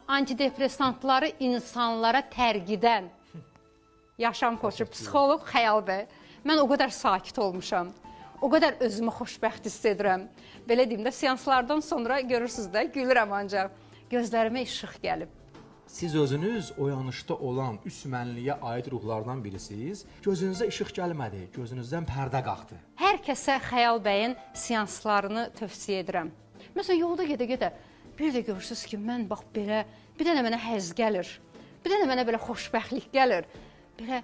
antidepressantları insanlara tərgidən yaşam koçu, psixoloq Xəyal bəy. Mən o qədər sakit olmuşam, o qədər özümü xoşbəxt hiss edirəm. Belə deyim də, seanslardan sonra görürsünüz də, gülürəm ancaq. Gözlərimə işıq gəlib. Siz özünüz oyanışda olan üst mənliyə aid ruhlardan birisiniz. Gözünüzə işıq gəlmədi, gözünüzdən pərdə qalxdı. Hər kəsə Xəyal bəyin seanslarını tövsiyə edirəm. Məsələn, yolda gedə-gedə bir də görürsünüz ki, mən bax belə, bir dənə mənə həzz gəlir, bir dənə mənə belə xoşbəxtlik gəlir. Belə,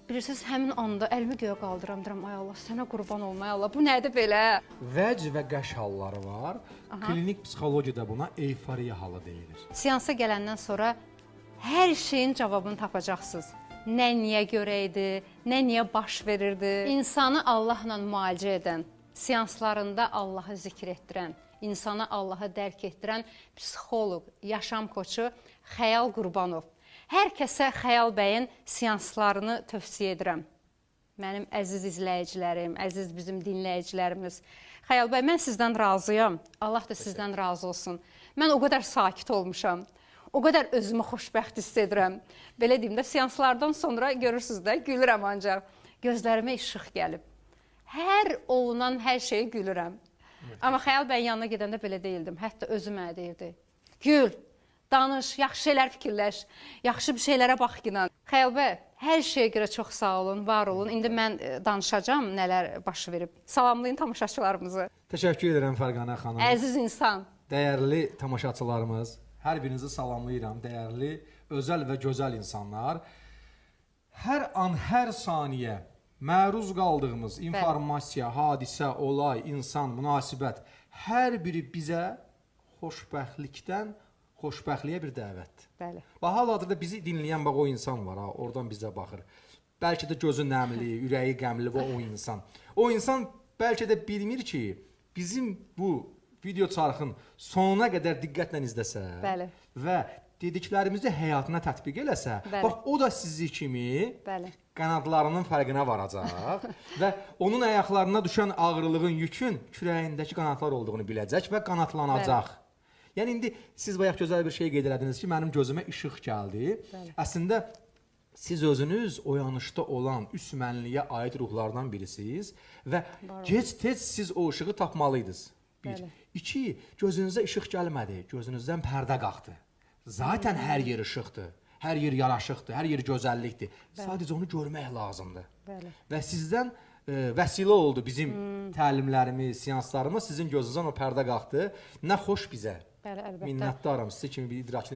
bilirsiniz, həmin anda əlimi göyə qaldıram, deyirəm, ay Allah, sənə qurban olmay Allah, bu nədir belə? Vəc və qəş halları var. Klinik psixologiyada buna eyforiya halı deyilir. Seansa gələndən sonra hər şeyin cavabını tapacaqsınız. Nə niyə görə idi, nə niyə baş verirdi. İnsanı Allahla müalicə edən, seanslarında Allahı zikr etdirən, insanı Allahı dərk etdirən psixoloq, yaşam koçu Xəyal Qurbanov. Hər kəsə Xəyal bəyin seanslarını tövsiyə edirəm. Mənim əziz izləyicilərim, əziz bizim dinləyicilərimiz. Xəyal bəy, mən sizdən razıyam. Allah da sizdən razı olsun. Mən o qədər sakit olmuşam. O qədər özümü xoşbəxt hiss edirəm. Belə deyim də, seanslardan sonra görürsünüz də, gülürəm ancaq. Gözlərimə işıq gəlib. Hər olunan hər şeyi gülürəm. Amma Xəyal bəyin yanına gedəndə belə deyildim. Hətta özüm mənə deyirdi. Gül, danış, yaxşı şeylər fikirləş, yaxşı bir şeylərə bax ki. Xəyal bəy, hər şeyə görə çox sağ olun, var olun. İndi mən danışacağım nələr baş verib. Salamlayın tamaşaçılarımızı. Təşəkkür edirəm Fərqanə xanım. Əziz insan. Dəyərli tamaşaçılarımız, hər birinizi salamlayıram. Dəyərli, özəl və gözəl insanlar. Hər an, hər saniyə məruz qaldığımız informasiya, hadisə, olay, insan, münasibət, hər biri bizə xoşbəxtlikdən xoşbəxtliyə bir dəvətdir. Bəli. Və hal-hazırda bizi dinləyən bax o insan var ha, oradan bizə baxır. Bəlkə də gözü nəmli, ürəyi qəmli və o insan. O insan bəlkə də bilmir ki, bizim bu video çarxın sonuna qədər diqqətlə izləsə Bəli. və dediklərimizi həyatına tətbiq eləsə, bax o da sizi kimi qanadlarının fərqinə varacaq və onun ayaqlarına düşən ağırlığın, yükün kürəyindəki qanadlar olduğunu biləcək və qanadlanacaq. Yəni indi siz bayaq gözəl bir şey qeyd elədiniz ki, mənim gözümə işıq gəldi. Əslində siz özünüz oyanışda olan üst mənliyə aid ruhlardan birisiniz və gec-tez siz o işığı tapmalıydınız. Bir. İki, gözünüzə işıq gəlmədi, gözünüzdən pərdə qalxdı. Zaten hər yer işıqdır, hər yer yaraşıqdır, hər yer gözəllikdir. Sadəcə onu görmək lazımdır. Və sizdən vəsilə oldu bizim təlimlərimiz, seanslarımız, sizin gözünüzdən o pərdə qalxdı. Nə xoş bizə. Minnətdaram sizə kimi bir idrakçı